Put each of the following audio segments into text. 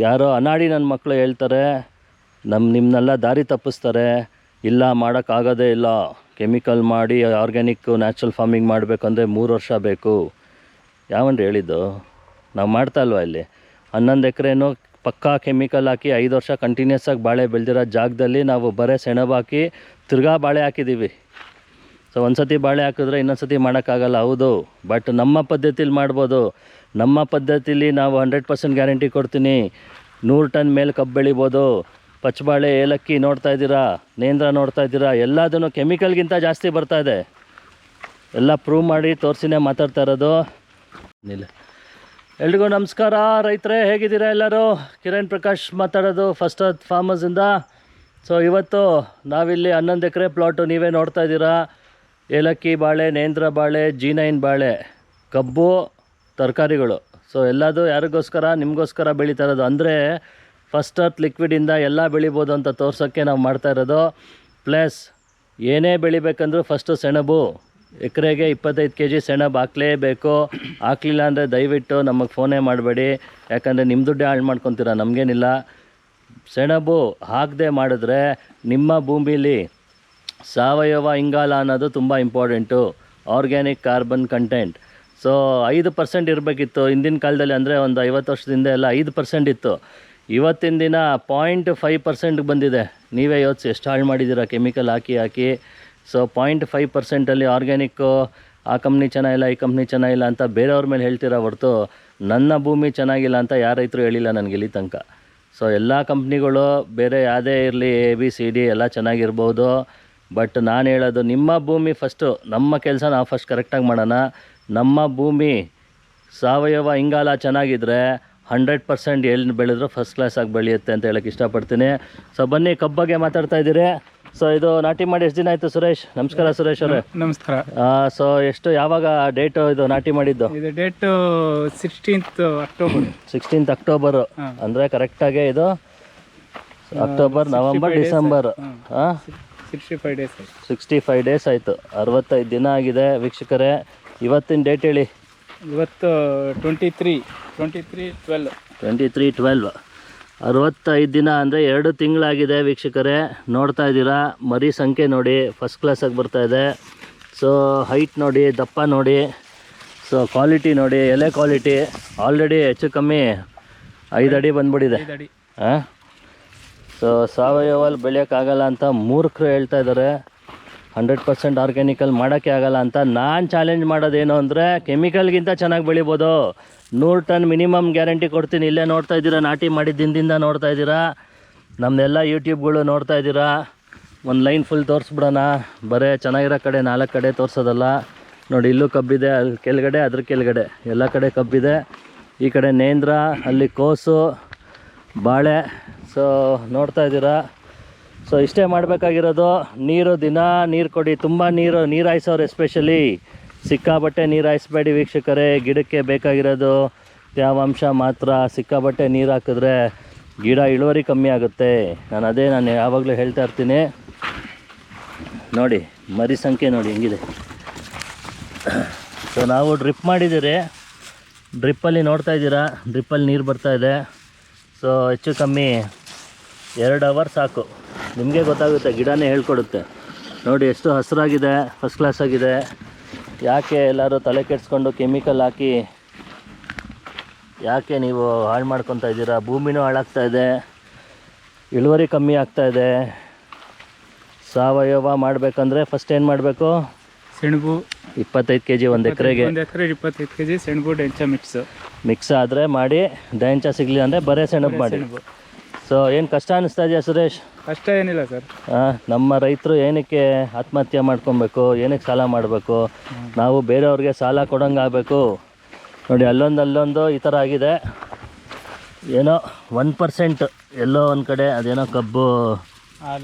ಯಾರೋ ಅನಾಡಿ ನನ್ನ ಮಕ್ಕಳು ಹೇಳ್ತಾರೆ, ನಿಮ್ಮನ್ನೆಲ್ಲ ದಾರಿ ತಪ್ಪಿಸ್ತಾರೆ. ಇಲ್ಲ, ಮಾಡೋಕ್ಕಾಗೋದೇ ಇಲ್ಲ, ಕೆಮಿಕಲ್ ಮಾಡಿ ಆರ್ಗ್ಯಾನಿಕ್ ನ್ಯಾಚುರಲ್ ಫಾರ್ಮಿಂಗ್ ಮಾಡಬೇಕಂದ್ರೆ 3 ವರ್ಷ ಬೇಕು. ಯಾವನ್ರಿ ಹೇಳಿದ್ದು? ನಾವು ಮಾಡ್ತಾ ಇಲ್ವಾ ಇಲ್ಲಿ? 11 ಎಕರೆನೂ ಪಕ್ಕಾ ಕೆಮಿಕಲ್ ಹಾಕಿ 5 ವರ್ಷ ಕಂಟಿನ್ಯೂಸ್ ಆಗಿ ಬಾಳೆ ಬೆಳೆದಿರೋ ಜಾಗದಲ್ಲಿ ನಾವು ಬರೀ ಸೆಣಬು ಹಾಕಿ ತಿರ್ಗಾ ಬಾಳೆ ಹಾಕಿದ್ದೀವಿ. ಸೊ ಒಂದು ಸತಿ ಬಾಳೆ ಹಾಕಿದ್ರೆ ಇನ್ನೊಂದು ಸತಿ ಮಾಡೋಕ್ಕಾಗಲ್ಲ, ಹೌದು. ಬಟ್ ನಮ್ಮ ಪದ್ಧತಿಲಿ ಮಾಡ್ಬೋದು. ನಮ್ಮ ಪದ್ಧತಿಲಿ ನಾವು 100% ಗ್ಯಾರಂಟಿ ಕೊಡ್ತೀನಿ. 100 ಟನ್ ಮೇಲೆ ಕಬ್ಬು ಬೆಳಿಬೋದು. ಪಚ್ಚಬಾಳೆ, ಏಲಕ್ಕಿ ನೋಡ್ತಾ ಇದ್ದೀರಾ, ನೇಂದ್ರ ನೋಡ್ತಾ ಇದ್ದೀರಾ, ಎಲ್ಲದೂ ಕೆಮಿಕಲ್ಗಿಂತ ಜಾಸ್ತಿ ಬರ್ತಾಯಿದೆ. ಎಲ್ಲ ಪ್ರೂವ್ ಮಾಡಿ ತೋರಿಸಿನೇ ಮಾತಾಡ್ತಾ ಇರೋದು. ಇಲ್ಲ, ಎಲ್ರಿಗೂ ನಮಸ್ಕಾರ ರೈತರೇ, ಹೇಗಿದ್ದೀರಾ ಎಲ್ಲರೂ? ಕಿರಣ್ ಪ್ರಕಾಶ್ ಮಾತಾಡೋದು ಫಸ್ಟ್ ಅರ್ತ್ ಫಾರ್ಮರ್ಸಿಂದ. ಸೊ ಇವತ್ತು ನಾವಿಲ್ಲಿ 11 ಎಕರೆ ಪ್ಲಾಟು ನೀವೇ ನೋಡ್ತಾ ಇದ್ದೀರಾ. ಏಲಕ್ಕಿ ಬಾಳೆ, ನೇಂದ್ರ ಬಾಳೆ, G9 ಬಾಳೆ, ಕಬ್ಬು, ತರಕಾರಿಗಳು. ಸೊ ಎಲ್ಲದು ಯಾರಿಗೋಸ್ಕರ? ನಿಮಗೋಸ್ಕರ ಬೆಳೀತಾ ಇರೋದು. ಅಂದರೆ ಫಸ್ಟ್ ಅರ್ತ್ ಲಿಕ್ವಿಡಿಂದ ಎಲ್ಲ ಬೆಳಿಬೋದು ಅಂತ ತೋರ್ಸೋಕ್ಕೆ ನಾವು ಮಾಡ್ತಾ ಇರೋದು. ಪ್ಲಸ್ ಏನೇ ಬೆಳಿಬೇಕಂದ್ರೂ ಫಸ್ಟು ಸೆಣಬು, ಎಕರೆಗೆ 25 kg ಸೆಣಬು ಹಾಕಲೇಬೇಕು. ಹಾಕಲಿಲ್ಲ ಅಂದರೆ ದಯವಿಟ್ಟು ನಮಗೆ ಫೋನೇ ಮಾಡಬೇಡಿ, ಯಾಕಂದರೆ ನಿಮ್ಮ ದುಡ್ಡೇ ಹಾಳು ಮಾಡ್ಕೊತೀರ, ನಮಗೇನಿಲ್ಲ. ಸೆಣಬು ಹಾಕದೆ ಮಾಡಿದ್ರೆ ನಿಮ್ಮ ಭೂಮಿಲಿ ಸಾವಯವ ಇಂಗಾಲ ಅನ್ನೋದು ತುಂಬ important, organic carbon content. So 5% ಇರಬೇಕಿತ್ತು ಹಿಂದಿನ ಕಾಲದಲ್ಲಿ, ಅಂದರೆ ಒಂದು 50 ವರ್ಷದಿಂದ ಎಲ್ಲ 5% ಇತ್ತು. ಇವತ್ತಿನ ದಿನ 0.5% ಬಂದಿದೆ. ನೀವೇ ಯೋಚಿಸಿ ಎಷ್ಟು ಹಾಳು ಮಾಡಿದ್ದೀರಾ ಕೆಮಿಕಲ್ ಹಾಕಿ. ಸೊ 0.5%ಅಲ್ಲಿ ಆರ್ಗ್ಯಾನಿಕ್ಕು, ಆ ಕಂಪ್ನಿ ಚೆನ್ನಾಗಿಲ್ಲ, ಈ ಕಂಪ್ನಿ ಚೆನ್ನಾಗಿಲ್ಲ ಅಂತ ಬೇರೆಯವ್ರ ಮೇಲೆ ಹೇಳ್ತೀರಾ ಹೊರತು ನನ್ನ ಭೂಮಿ ಚೆನ್ನಾಗಿಲ್ಲ ಅಂತ ಯಾರ ರೈತರು ಹೇಳಿಲ್ಲ ನನಗೆ ಇಲ್ಲಿ ತನಕ. ಸೊ ಎಲ್ಲ ಕಂಪ್ನಿಗಳು ಬೇರೆ ಯಾವುದೇ ಇರಲಿ, ABCD ಎಲ್ಲ ಚೆನ್ನಾಗಿರ್ಬೋದು. ಬಟ್ ನಾನು ಹೇಳೋದು ನಿಮ್ಮ ಭೂಮಿ ಫಸ್ಟು. ನಮ್ಮ ಕೆಲಸ ನಾವು ಫಸ್ಟ್ ಕರೆಕ್ಟಾಗಿ ಮಾಡೋಣ. ನಮ್ಮ ಭೂಮಿ ಸಾವಯವ ಇಂಗಾಲ ಚೆನ್ನಾಗಿದ್ದರೆ 100% ಎಲ್ಲಿ ಬೆಳೆದ್ರು ಫಸ್ಟ್ ಕ್ಲಾಸಾಗಿ ಬೆಳೆಯುತ್ತೆ ಅಂತ ಹೇಳೋಕ್ಕೆ ಇಷ್ಟಪಡ್ತೀನಿ. ಸೊ ಬನ್ನಿ, ಕಬ್ಬಗೆ ಮಾತಾಡ್ತಾ ಇದ್ದೀರಿ. ಸೊ ಇದು ನಾಟಿ ಮಾಡಿ ಎಷ್ಟು ದಿನ ಆಯಿತು ಸುರೇಶ್? ನಮಸ್ಕಾರ ಸುರೇಶ್ ಅವರೇ. ನಮಸ್ಕಾರ. ಸೊ ಎಷ್ಟು, ಯಾವಾಗ ಡೇಟು ಇದು ನಾಟಿ ಮಾಡಿದ್ದು? ಇದು date 16th October. 16th October ಅಂದರೆ ಕರೆಕ್ಟಾಗಿ ಇದು October, November, December. 65 days. 65 days ಆಯಿತು. 65 ದಿನ ಆಗಿದೆ ವೀಕ್ಷಕರೇ. ಇವತ್ತಿನ ಡೇಟ್ ಹೇಳಿ. ಇವತ್ತು 23/12. 23/12. 65 ದಿನ ಅಂದರೆ 2 ತಿಂಗಳಾಗಿದೆ ವೀಕ್ಷಕರೇ. ನೋಡ್ತಾ ಇದ್ದೀರಾ, ಮರಿ ಸಂಖ್ಯೆ ನೋಡಿ, ಫಸ್ಟ್ ಕ್ಲಾಸಾಗಿ ಬರ್ತಾಯಿದೆ. ಸೊ ಹೈಟ್ ನೋಡಿ, ದಪ್ಪ ನೋಡಿ, ಸೊ ಕ್ವಾಲಿಟಿ ನೋಡಿ, ಎಲೆ ಕ್ವಾಲಿಟಿ ಆಲ್ರೆಡಿ ಹೆಚ್ಚು ಕಮ್ಮಿ 5 ಅಡಿ ಬಂದ್ಬಿಟ್ಟಿದೆ. ಹಾಂ. ಸೊ ಸಾವಯವಲ್ಲಿ ಬೆಳೆಯೋಕ್ಕಾಗಲ್ಲ ಅಂತ ಮೂರ್ಖರು ಹೇಳ್ತಾ ಇದ್ದಾರೆ. 100% ಆರ್ಗ್ಯಾನಿಕಲ್ಲಿ ಮಾಡೋಕ್ಕೆ ಆಗಲ್ಲ ಅಂತ. ನಾನು ಚಾಲೆಂಜ್ ಮಾಡೋದೇನು ಅಂದರೆ ಕೆಮಿಕಲ್ಗಿಂತ ಚೆನ್ನಾಗಿ ಬೆಳಿಬೋದು. 100 ಟನ್ ಮಿನಿಮಮ್ ಗ್ಯಾರಂಟಿ ಕೊಡ್ತೀನಿ. ಇಲ್ಲೇ ನೋಡ್ತಾ ಇದ್ದೀರಾ, ನಾಟಿ ಮಾಡಿದ ದಿನದಿಂದ ನೋಡ್ತಾ ಇದ್ದೀರಾ, ನಮ್ಮನ್ನೆಲ್ಲ ಯೂಟ್ಯೂಬ್ಗಳು ನೋಡ್ತಾ ಇದ್ದೀರಾ. ಒಂದು ಲೈನ್ ಫುಲ್ ತೋರಿಸ್ಬಿಡೋಣ. ಬರೀ ಚೆನ್ನಾಗಿರೋ ಕಡೆ 4 ಕಡೆ ತೋರಿಸೋದಲ್ಲ. ನೋಡಿ, ಇಲ್ಲೂ ಕಬ್ಬಿದೆ, ಅಲ್ಲಿ ಕೆಳಗಡೆ, ಅದ್ರ ಕೆಳಗಡೆ ಎಲ್ಲ ಕಡೆ ಕಬ್ಬಿದೆ. ಈ ಕಡೆ ನೇಂದ್ರ, ಅಲ್ಲಿ ಕೋಸು, ಬಾಳೆ. ಸೊ ನೋಡ್ತಾ ಇದ್ದೀರಾ. ಸೊ ಇಷ್ಟೇ ಮಾಡಬೇಕಾಗಿರೋದು. ನೀರು ದಿನ ನೀರು ಕೊಡಿ. ತುಂಬ ನೀರು ಹಾಯಿಸೋರು ಎಸ್ಪೆಷಲಿ ಸಿಕ್ಕಾಬಟ್ಟೆ ನೀರು ಹಾಯಿಸ್ಬೇಡಿ ವೀಕ್ಷಕರೇ. ಗಿಡಕ್ಕೆ ಬೇಕಾಗಿರೋದು ತೇವಾಂಶ ಮಾತ್ರ. ಸಿಕ್ಕಾಬಟ್ಟೆ ನೀರು ಹಾಕಿದ್ರೆ ಗಿಡ ಇಳುವರಿ ಕಮ್ಮಿ ಆಗುತ್ತೆ. ನಾನು ಯಾವಾಗಲೂ ಹೇಳ್ತಾ ಇರ್ತೀನಿ. ನೋಡಿ, ಮರಿ ಸಂಖ್ಯೆ ನೋಡಿ ಹೆಂಗಿದೆ. ಸೊ ನಾವು ಡ್ರಿಪ್ ಮಾಡಿದ್ದೀರಿ. ಡ್ರಿಪ್ಪಲ್ಲಿ ನೋಡ್ತಾ ಇದ್ದೀರಾ, ಡ್ರಿಪ್ಪಲ್ಲಿ ನೀರು ಬರ್ತಾಯಿದೆ. ಸೊ ಹೆಚ್ಚು ಕಮ್ಮಿ 2 hours ಸಾಕು, ನಿಮಗೆ ಗೊತ್ತಾಗುತ್ತೆ, ಗಿಡನೇ ಹೇಳ್ಕೊಡುತ್ತೆ. ನೋಡಿ ಎಷ್ಟು ಹಸಿರಾಗಿದೆ, ಫಸ್ಟ್ ಕ್ಲಾಸ್ ಆಗಿದೆ. ಯಾಕೆ ಎಲ್ಲರೂ ತಲೆ ಕೆಡಿಸ್ಕೊಂಡು ಕೆಮಿಕಲ್ ಹಾಕಿ ಯಾಕೆ ನೀವು ಹಾಳು ಮಾಡ್ಕೊತಾ ಇದ್ದೀರಾ? ಭೂಮಿನೂ ಹಾಳಾಗ್ತಾಯಿದೆ, ಇಳುವರಿ ಕಮ್ಮಿ ಆಗ್ತಾಯಿದೆ. ಸಾವಯವ ಮಾಡಬೇಕಂದ್ರೆ ಫಸ್ಟ್ ಏನು ಮಾಡಬೇಕು? ಸೆಣಬು 25 kg ಒಂದು ಎಕರೆಗೆ. 25 kg ಸೆಣಬು ಡೆಂಚ ಮಿಕ್ಸ್ ಆದರೆ ಮಾಡಿ. ಡೆಂಚ ಸಿಗಲಿ ಅಂದರೆ ಬರೇ ಸೆಣಬು ಮಾಡಿ. ಸೊ ಏನು ಕಷ್ಟ ಅನ್ನಿಸ್ತಾ ಇದೆಯಾ ಸುರೇಶ್? ಕಷ್ಟ ಏನಿಲ್ಲ ಸರ್. ನಮ್ಮ ರೈತರು ಏನಕ್ಕೆ ಆತ್ಮಹತ್ಯೆ ಮಾಡ್ಕೊಬೇಕು? ಏನಕ್ಕೆ ಸಾಲ ಮಾಡಬೇಕು? ನಾವು ಬೇರೆಯವ್ರಿಗೆ ಸಾಲ ಕೊಡೋಂಗೆ ಆಗಬೇಕು. ನೋಡಿ, ಅಲ್ಲೊಂದು ಈ ಥರ ಆಗಿದೆ. ಏನೋ 1% ಎಲ್ಲೋ ಒಂದು ಕಡೆ ಅದೇನೋ ಕಬ್ಬು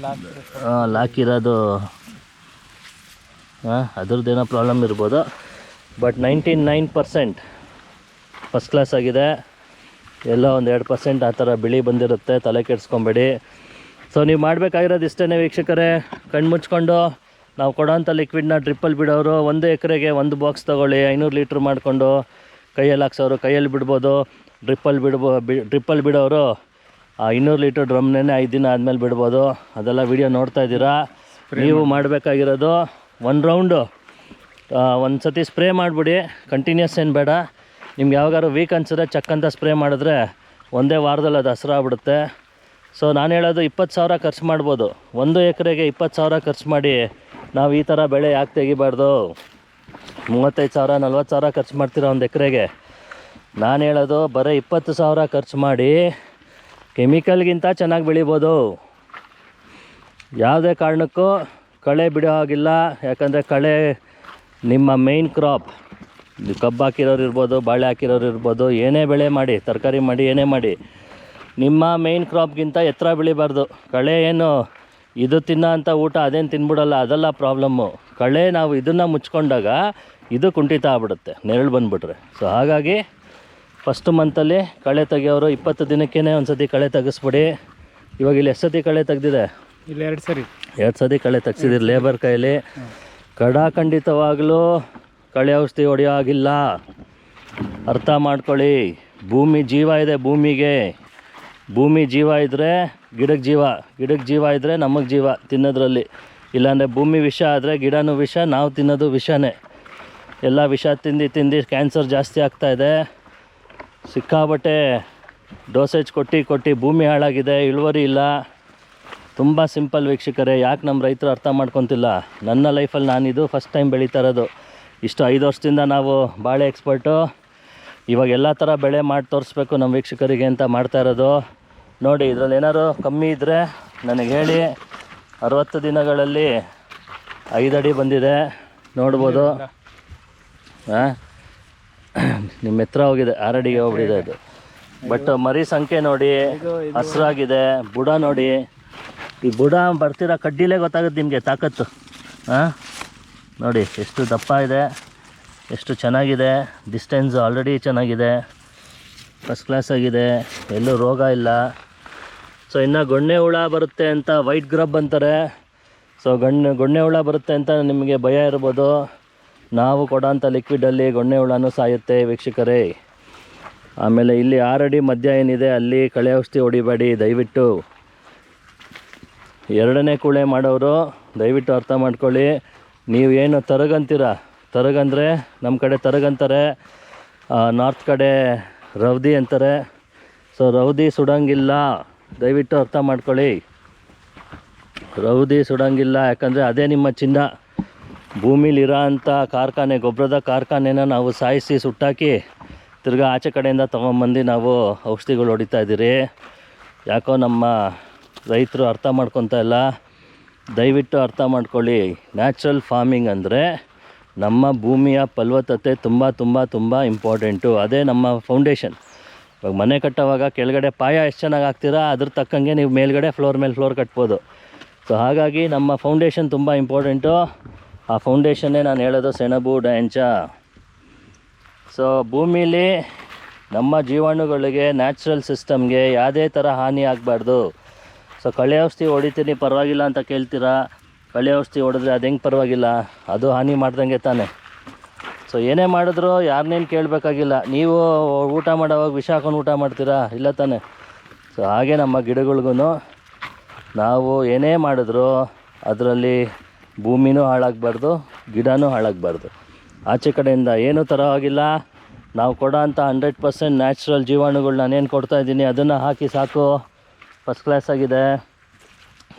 ಲಾಕಿರೋದು, ಅದ್ರದ್ದೇನೋ ಪ್ರಾಬ್ಲಮ್ ಇರ್ಬೋದು. ಬಟ್ 99% ಫಸ್ಟ್ ಕ್ಲಾಸ್ ಆಗಿದೆ. ಎಲ್ಲೋ ಒಂದು 2% ಆ ಥರ ಬಿಳಿ ಬಂದಿರುತ್ತೆ, ತಲೆ ಕೆಡಿಸ್ಕೊಬೇಡಿ. ಸೊ ನೀವು ಮಾಡಬೇಕಾಗಿರೋದು ಇಷ್ಟೇ ವೀಕ್ಷಕರೇ. ಕಣ್ಣು ಮುಚ್ಕೊಂಡು ನಾವು ಕೊಡೋಂಥ ಲಿಕ್ವಿಡ್ನ ಡ್ರಿಪ್ಪಲ್ಲಿ ಬಿಡೋರು 1 ಎಕರೆಗೆ 1 ಬಾಕ್ಸ್ ತೊಗೊಳ್ಳಿ. 500 ಲೀಟ್ರ್ ಮಾಡಿಕೊಂಡು ಕೈಯಲ್ಲಿ ಹಾಕ್ಸೋರು ಕೈಯಲ್ಲಿ ಬಿಡ್ಬೋದು. ಡ್ರಿಪ್ಪಲ್ಲಿ ಬಿಡೋರು 200 ಲೀಟ್ರ್ ಡ್ರಮ್ನೇ 5 ದಿನ ಆದಮೇಲೆ ಬಿಡ್ಬೋದು. ಅದೆಲ್ಲ ವೀಡಿಯೋ ನೋಡ್ತಾ ಇದ್ದೀರಾ. ನೀವು ಮಾಡಬೇಕಾಗಿರೋದು 1 ರೌಂಡು ಒಂದು ಸತಿ ಸ್ಪ್ರೇ ಮಾಡಿಬಿಡಿ, ಕಂಟಿನ್ಯೂಸ್ ಏನು ಬೇಡ. ನಿಮ್ಗೆ ಯಾವಾಗಾರು ವೀಕ್ ಅನ್ಸಿದ್ರೆ ಚಕ್ ಅಂತ ಸ್ಪ್ರೇ ಮಾಡಿದ್ರೆ ಒಂದೇ ವಾರದಲ್ಲಿ ಅದು ಹಸ್ರಾಗ್ಬಿಡುತ್ತೆ. ಸೊ ನಾನು ಹೇಳೋದು 20,000 ಖರ್ಚು ಮಾಡ್ಬೋದು. 1 ಎಕರೆಗೆ 20,000 ಖರ್ಚು ಮಾಡಿ ನಾವು ಈ ಥರ ಬೆಳೆ ಯಾಕೆ ತೆಗಿಬಾರ್ದು? 35,000 40,000 ಖರ್ಚು ಮಾಡ್ತೀರ ಒಂದು ಎಕರೆಗೆ. ನಾನು ಹೇಳೋದು ಬರೀ 20,000 ಖರ್ಚು ಮಾಡಿ ಕೆಮಿಕಲ್ಗಿಂತ ಚೆನ್ನಾಗಿ ಬೆಳಿಬೋದು. ಯಾವುದೇ ಕಾರಣಕ್ಕೂ ಕಳೆ ಬಿಡೋ ಹಾಗಿಲ್ಲ. ಯಾಕಂದರೆ ಕಳೆ ನಿಮ್ಮ ಮೇಯ್ನ್ ಕ್ರಾಪ್. ಕಬ್ಬು ಹಾಕಿರೋರು ಇರ್ಬೋದು, ಬಾಳೆ ಹಾಕಿರೋರು ಇರ್ಬೋದು, ಏನೇ ಬೆಳೆ ಮಾಡಿ, ತರಕಾರಿ ಮಾಡಿ, ಏನೇ ಮಾಡಿ, ನಿಮ್ಮ ಮೇಯ್ನ್ ಕ್ರಾಪ್ಗಿಂತ ಎತ್ತರ ಬೆಳಿಬಾರ್ದು. ಕಳೆ ಏನು ಇದು ತಿನ್ನೋ ಅಂಥ ಊಟ ಅದೇನು ತಿನ್ಬಿಡಲ್ಲ, ಅದೆಲ್ಲ ಪ್ರಾಬ್ಲಮ್ಮು. ಕಳೆ ನಾವು ಇದನ್ನು ಮುಚ್ಕೊಂಡಾಗ ಇದು ಕುಂಠಿತ ಆಗ್ಬಿಡುತ್ತೆ, ನೆರಳು ಬಂದುಬಿಟ್ರೆ. ಸೊ ಹಾಗಾಗಿ ಫಸ್ಟ್ ಮಂತಲ್ಲಿ ಕಳೆ ತೆಗಿಯೋರು 20 ದಿನಕ್ಕೇ ಒಂದು ಸತಿ ಕಳೆ ತೆಗಿಸ್ಬಿಡಿ. ಇವಾಗ ಇಲ್ಲಿ ಎಷ್ಟು ಸತಿ ಕಳೆ ತೆಗ್ದಿದೆ? ಇಲ್ಲಿ 2 ಸತಿ ಕಳೆ ತೆಗ್ಸಿದಿರಿ ಲೇಬರ್ ಕೈಯಲ್ಲಿ. ಖಂಡಿತವಾಗಲೂ ಕಳೆ ಔಷಧಿ ಹೊಡೆಯೋ ಆಗಿಲ್ಲ. ಅರ್ಥ ಮಾಡ್ಕೊಳ್ಳಿ. ಭೂಮಿ ಜೀವ ಇದೆ. ಭೂಮಿ ಜೀವ ಇದ್ದರೆ ಗಿಡಕ್ಕೆ ಜೀವ ಇದ್ದರೆ ನಮಗೆ ಜೀವ ತಿನ್ನೋದ್ರಲ್ಲಿ. ಇಲ್ಲಾಂದರೆ ಭೂಮಿ ವಿಷ ಆದರೆ ಗಿಡನೂ ವಿಷ, ನಾವು ತಿನ್ನೋದು ವಿಷನೇ. ಎಲ್ಲ ವಿಷ ತಿಂದು ಕ್ಯಾನ್ಸರ್ ಜಾಸ್ತಿ ಆಗ್ತಾಯಿದೆ. ಸಿಕ್ಕಾಬಟ್ಟೆ ಡೋಸೇಜ್ ಕೊಟ್ಟು ಭೂಮಿ ಹಾಳಾಗಿದೆ, ಇಳುವರಿ ಇಲ್ಲ. ತುಂಬ ಸಿಂಪಲ್ ವೀಕ್ಷಕರೇ. ಯಾಕೆ ನಮ್ಮ ರೈತರು ಅರ್ಥ ಮಾಡ್ಕೊತಿಲ್ಲ? ನನ್ನ ಲೈಫಲ್ಲಿ ನಾನಿದು ಫಸ್ಟ್ ಟೈಮ್ ಬೆಳೀತಾ ಇರೋದು. ಇಷ್ಟು 5 ವರ್ಷದಿಂದ ನಾವು ಬಾಳೆ ಎಕ್ಸ್ಪರ್ಟು. ಇವಾಗ ಎಲ್ಲ ಥರ ಬೆಳೆ ಮಾಡಿ ತೋರಿಸ್ಬೇಕು ನಮ್ಮ ವೀಕ್ಷಕರಿಗೆ ಅಂತ ಮಾಡ್ತಾ ಇರೋದು. ನೋಡಿ, ಇದರಲ್ಲಿ ಏನಾದ್ರು ಕಮ್ಮಿ ಇದ್ದರೆ ನನಗೆ ಹೇಳಿ. 60 ದಿನಗಳಲ್ಲಿ 5 ಅಡಿ ಬಂದಿದೆ, ನೋಡ್ಬೋದು. ನಿಮ್ಮ ಎತ್ತರ ಹೋಗಿದೆ, 6 ಅಡಿಗೆ ಹೋಗ್ಬಿಟ್ಟಿದೆ ಇದು. ಬಟ್ ಮರಿ ಸಂಖ್ಯೆ ನೋಡಿ, ಹಸ್ರಾಗಿದೆ. ಬುಡ ನೋಡಿ, ಈ ಬುಡ ಬರ್ತಿರೋ ಕಡ್ಡಿಲೇ ಗೊತ್ತಾಗುತ್ತೆ ನಿಮಗೆ ತಾಕತ್ತು. ನೋಡಿ ಎಷ್ಟು ದಪ್ಪ ಇದೆ, ಎಷ್ಟು ಚೆನ್ನಾಗಿದೆ. ಡಿಸ್ಟೆನ್ಸ್ ಆಲ್ರೆಡಿ ಚೆನ್ನಾಗಿದೆ, ಫಸ್ಟ್ ಕ್ಲಾಸ್ ಆಗಿದೆ, ಎಲ್ಲೂ ರೋಗ ಇಲ್ಲ. ಸೊ ಇನ್ನು ಗೊಣ್ಣೆ ಹುಳ ಬರುತ್ತೆ ಅಂತ ವೈಟ್ ಗ್ರಬ್ ಅಂತಾರೆ. ಸೊ ಗೊಣ್ಣೆ ಹುಳ ಬರುತ್ತೆ ಅಂತ ನಿಮಗೆ ಭಯ ಇರ್ಬೋದು. ನಾವು ಕೊಡೋಂಥ ಲಿಕ್ವಿಡಲ್ಲಿ ಗೊಣ್ಣೆ ಹುಳನೂ ಸಾಯುತ್ತೆ ವೀಕ್ಷಕರೇ. ಆಮೇಲೆ ಇಲ್ಲಿ 6 ಅಡಿ ಮಧ್ಯ ಏನಿದೆ ಅಲ್ಲಿ ಕಳೆ ಔಷಧಿ ಹೊಡಿಬೇಡಿ ದಯವಿಟ್ಟು. 2ನೇ ಕೂಳೆ ಮಾಡೋರು ದಯವಿಟ್ಟು ಅರ್ಥ ಮಾಡ್ಕೊಳ್ಳಿ. ನೀವು ಏನು ತರಗಂತೀರ, ತರಗಂದರೆ ನಮ್ಮ ಕಡೆ ತರಗಂತಾರೆ, ನಾರ್ತ್ ಕಡೆ ರೌದಿ ಅಂತಾರೆ. ಸೊ ರೌದಿ ಸುಡೋಂಗಿಲ್ಲ, ದಯವಿಟ್ಟು ಅರ್ಥ ಮಾಡ್ಕೊಳ್ಳಿ. ರೌದಿ ಸುಡೋಂಗಿಲ್ಲ, ಯಾಕಂದರೆ ಅದೇ ನಿಮ್ಮ ಚಿನ್ನ. ಭೂಮಿಲಿರೋ ಅಂಥ ಕಾರ್ಖಾನೆ, ಗೊಬ್ಬರದ ಕಾರ್ಖಾನೆನ ನಾವು ಸಾಯಿಸಿ ಸುಟ್ಟಾಕಿ ತಿರ್ಗಾ ಆಚೆ ಕಡೆಯಿಂದ ತೊಗೊಂಬಂದು ನಾವು ಔಷಧಿಗಳು ಹೊಡಿತಾ ಇದ್ದೀರಿ. ಯಾಕೋ ನಮ್ಮ ರೈತರು ಅರ್ಥ ಮಾಡ್ಕೊತಾ ಇಲ್ಲ. ದಯವಿಟ್ಟು ಅರ್ಥ ಮಾಡ್ಕೊಳ್ಳಿ. ನ್ಯಾಚುರಲ್ ಫಾರ್ಮಿಂಗ್ ಅಂದರೆ ನಮ್ಮ ಭೂಮಿಯ ಫಲವತ್ತತೆ ತುಂಬ ತುಂಬ ತುಂಬ ಇಂಪಾರ್ಟೆಂಟು. ಅದೇ ನಮ್ಮ ಫೌಂಡೇಶನ್. ಇವಾಗ ಮನೆ ಕಟ್ಟೋವಾಗ ಕೆಳಗಡೆ ಪಾಯ ಎಷ್ಟು ಚೆನ್ನಾಗಿ ಹಾಕ್ತೀರಾ, ಅದ್ರ ತಕ್ಕಂಗೆ ನೀವು ಮೇಲ್ಗಡೆ ಫ್ಲೋರ್ ಕಟ್ಬೋದು. ಸೊ ಹಾಗಾಗಿ ನಮ್ಮ ಫೌಂಡೇಶನ್ ತುಂಬ ಇಂಪಾರ್ಟೆಂಟು. ಆ ಫೌಂಡೇಶನ್ನೇ ನಾನು ಹೇಳೋದು ಸೆಣಬು, ಡಯಾಂಚ. ಸೊ ಭೂಮಿಲಿ ನಮ್ಮ ಜೀವಾಣುಗಳಿಗೆ, ನ್ಯಾಚುರಲ್ ಸಿಸ್ಟಮ್ಗೆ ಯಾವುದೇ ಥರ ಹಾನಿ ಆಗಬಾರ್ದು. ಸೊ ಕಳೆ ಔಷಧಿ ಹೊಡಿತೀನಿ ಪರವಾಗಿಲ್ಲ ಅಂತ ಕೇಳ್ತೀರಾ. ಕಳೆ ಔಷಧಿ ಹೊಡೆದ್ರೆ ಅದು ಹೆಂಗೆ ಪರವಾಗಿಲ್ಲ? ಅದು ಹಾನಿ ಮಾಡ್ದಂಗೆ ತಾನೆ. ಸೊ ಏನೇ ಮಾಡಿದ್ರು ಯಾರನ್ನೇನು ಕೇಳಬೇಕಾಗಿಲ್ಲ. ನೀವು ಊಟ ಮಾಡೋವಾಗ ವಿಷ ಹಾಕೊಂಡು ಊಟ ಮಾಡ್ತೀರಾ? ಇಲ್ಲ ತಾನೆ. ಸೊ ಹಾಗೆ ನಮ್ಮ ಗಿಡಗಳಿಗೂ ನಾವು ಏನೇ ಮಾಡಿದ್ರು ಅದರಲ್ಲಿ ಭೂಮಿನೂ ಹಾಳಾಗಬಾರ್ದು, ಗಿಡನೂ ಹಾಳಾಗಬಾರ್ದು. ಆಚೆ ಕಡೆಯಿಂದ ಏನೂ ತರವಾಗಿಲ್ಲ. ನಾವು ಕೊಡೋ ಅಂಥ 100% ನ್ಯಾಚುರಲ್ ಜೀವಾಣುಗಳು ನಾನೇನು ಕೊಡ್ತಾಯಿದ್ದೀನಿ ಅದನ್ನು ಹಾಕಿ ಸಾಕು. ಫಸ್ಟ್ ಕ್ಲಾಸ್ ಆಗಿದೆ.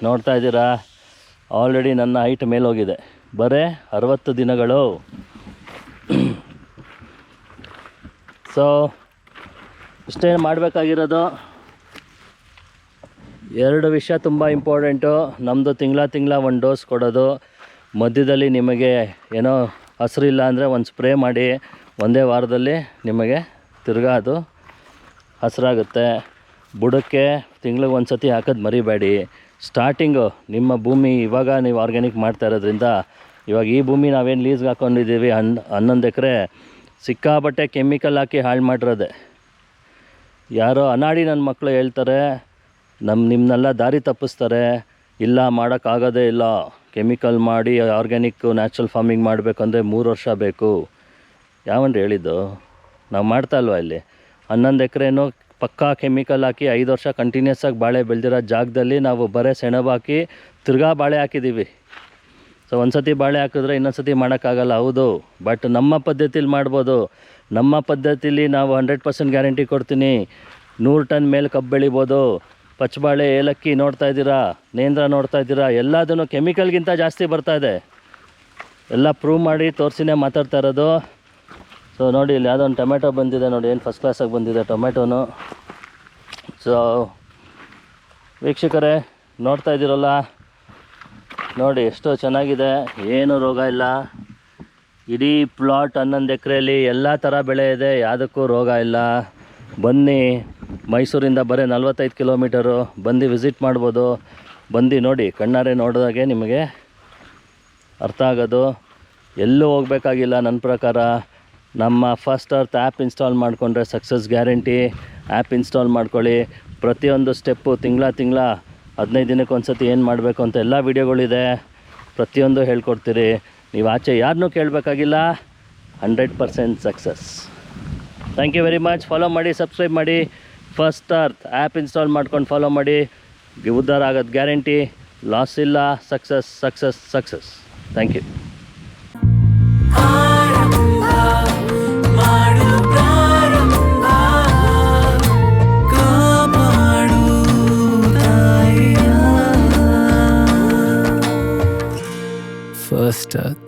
ನೋಡ್ತಾ ಇದ್ದೀರಾ, ಆಲ್ರೆಡಿ ನನ್ನ ಹೈಟ್ ಮೇಲೋಗಿದೆ. ಬರೀ 60 ದಿನಗಳು. ಸೊ ಇಷ್ಟೇ ಮಾಡಬೇಕಾಗಿರೋದು. 2 ವಿಷಯ ತುಂಬ ಇಂಪಾರ್ಟೆಂಟು. ನಮ್ಮದು ತಿಂಗಳ 1 ಡೋಸ್ ಕೊಡೋದು. ಮಧ್ಯದಲ್ಲಿ ನಿಮಗೆ ಏನೋ ಹಸಿರಿಲ್ಲ ಅಂದರೆ ಒಂದು ಸ್ಪ್ರೇ ಮಾಡಿ, ಒಂದೇ ವಾರದಲ್ಲಿ ನಿಮಗೆ ತಿರ್ಗಾ ಅದು ಹಸಿರಾಗುತ್ತೆ. ಬುಡಕ್ಕೆ ತಿಂಗಳಿಗೆ 1 ಸತಿ ಹಾಕೋದು ಮರಿಬೇಡಿ. ಸ್ಟಾರ್ಟಿಂಗು ನಿಮ್ಮ ಭೂಮಿ ಇವಾಗ ನೀವು ಆರ್ಗ್ಯಾನಿಕ್ ಮಾಡ್ತಾ ಇರೋದ್ರಿಂದ, ಇವಾಗ ಈ ಭೂಮಿ ನಾವೇನು ಲೀಸ್ಗೆ ಹಾಕ್ಕೊಂಡಿದ್ದೀವಿ 11 ಎಕರೆ, ಸಿಕ್ಕಾಬಟ್ಟೆ ಕೆಮಿಕಲ್ ಹಾಕಿ ಹಾಳು ಮಾಡಿರೋದೆ. ಯಾರೋ ಅನಾಡಿ ನನ್ನ ಮಕ್ಕಳು ಹೇಳ್ತಾರೆ, ನಿಮ್ಮನ್ನೆಲ್ಲ ದಾರಿ ತಪ್ಪಿಸ್ತಾರೆ. ಇಲ್ಲ, ಮಾಡೋಕ್ಕಾಗೋದೇ ಇಲ್ಲ, ಕೆಮಿಕಲ್ ಮಾಡಿ ಆರ್ಗ್ಯಾನಿಕ್ಕು ನ್ಯಾಚುರಲ್ ಫಾರ್ಮಿಂಗ್ ಮಾಡಬೇಕಂದ್ರೆ 3 ವರ್ಷ ಬೇಕು. ಯಾವನ್ರಿ ಹೇಳಿದ್ದು? ನಾವು ಮಾಡ್ತಾ ಇಲ್ವಾ ಇಲ್ಲಿ? 11 ಎಕರೆನೂ ಪಕ್ಕಾ ಕೆಮಿಕಲ್ ಹಾಕಿ 5 ವರ್ಷ ಕಂಟಿನ್ಯೂಸ್ ಆಗಿ ಬಾಳೆ ಬೆಳೆದಿರೋ ಜಾಗದಲ್ಲಿ ನಾವು ಬರೀ ಸೆಣಬು ಹಾಕಿ ತಿರ್ಗಾ ಬಾಳೆ ಹಾಕಿದ್ದೀವಿ. ಸೊ ಒಂದು ಸತಿ ಬಾಳೆ ಹಾಕಿದ್ರೆ ಇನ್ನೊಂದು ಸತಿ ಮಾಡೋಕ್ಕಾಗಲ್ಲ, ಹೌದು. ಬಟ್ ನಮ್ಮ ಪದ್ಧತಿಲಿ ಮಾಡ್ಬೋದು. ನಮ್ಮ ಪದ್ಧತಿಲಿ ನಾವು 100% ಗ್ಯಾರಂಟಿ ಕೊಡ್ತೀನಿ. 100 ಟನ್ ಮೇಲೆ ಕಬ್ಬು ಬೆಳಿಬೋದು. ಪಚ್ಚಬಾಳೆ, ಏಲಕ್ಕಿ ನೋಡ್ತಾ ಇದ್ದೀರಾ, ನೇಂದ್ರ ನೋಡ್ತಾ ಇದ್ದೀರಾ, ಎಲ್ಲದನ್ನು ಕೆಮಿಕಲ್ಗಿಂತ ಜಾಸ್ತಿ ಬರ್ತಾಯಿದೆ. ಎಲ್ಲ ಪ್ರೂವ್ ಮಾಡಿ ತೋರಿಸಿನೇ ಮಾತಾಡ್ತಾ ಇರೋದು. ಸೊ ನೋಡಿ, ಇಲ್ಲಿ ಯಾವುದೋ ಒಂದು ಟೊಮೆಟೊ ಬಂದಿದೆ ನೋಡಿ, ಏನು ಫಸ್ಟ್ ಕ್ಲಾಸಾಗಿ ಬಂದಿದೆ ಟೊಮೆಟೊನು. ಸೊ ವೀಕ್ಷಕರೇ ನೋಡ್ತಾ ಇದ್ದೀರಲ್ಲ, ನೋಡಿ ಎಷ್ಟು ಚೆನ್ನಾಗಿದೆ, ಏನು ರೋಗ ಇಲ್ಲ. ಇಡೀ ಪ್ಲಾಟ್ 11 ಎಕರೆಯಲ್ಲಿ ಎಲ್ಲ ಥರ ಬೆಳೆ ಇದೆ, ಯಾವುದಕ್ಕೂ ರೋಗ ಇಲ್ಲ. ಬನ್ನಿ, ಮೈಸೂರಿಂದ ಬರೀ 45 ಕಿಲೋಮೀಟರು, ಬಂದು ವಿಸಿಟ್ ಮಾಡ್ಬೋದು. ಬಂದು ನೋಡಿ, ಕಣ್ಣಾರೆ ನೋಡಿದಾಗೆ ನಿಮಗೆ ಅರ್ಥ ಆಗೋದು. ಎಲ್ಲೂ ಹೋಗಬೇಕಾಗಿಲ್ಲ. ನನ್ನ ಪ್ರಕಾರ ನಮ್ಮ ಫಸ್ಟ್ ಅರ್ತ್ ಆ್ಯಪ್ ಇನ್ಸ್ಟಾಲ್ ಮಾಡಿಕೊಂಡ್ರೆ ಸಕ್ಸಸ್ ಗ್ಯಾರಂಟಿ. ಆ್ಯಪ್ ಇನ್ಸ್ಟಾಲ್ ಮಾಡ್ಕೊಳ್ಳಿ. ಪ್ರತಿಯೊಂದು ಸ್ಟೆಪ್ಪು ತಿಂಗಳ 15 ದಿನಕ್ಕೆ ಒಂದು ಸತಿ ಏನು ಮಾಡಬೇಕು ಅಂತ ಎಲ್ಲ ವೀಡಿಯೋಗಳಿದೆ, ಪ್ರತಿಯೊಂದು ಹೇಳ್ಕೊಡ್ತೀರಿ. ನೀವು ಆಚೆ ಯಾರನ್ನೂ ಕೇಳಬೇಕಾಗಿಲ್ಲ. 100% success. Thank you very much. Follow ಮಾಡಿ, ಸಬ್ಸ್ಕ್ರೈಬ್ ಮಾಡಿ. ಫಸ್ಟ್ ಅರ್ತ್ ಆ್ಯಪ್ ಇನ್ಸ್ಟಾಲ್ ಮಾಡ್ಕೊಂಡು ಫಾಲೋ ಮಾಡಿ. ಉದ್ಧಾರ ಆಗೋದು ಗ್ಯಾರಂಟಿ, ಲಾಸ್ ಇಲ್ಲ. Success success success. Thank you. First Earth.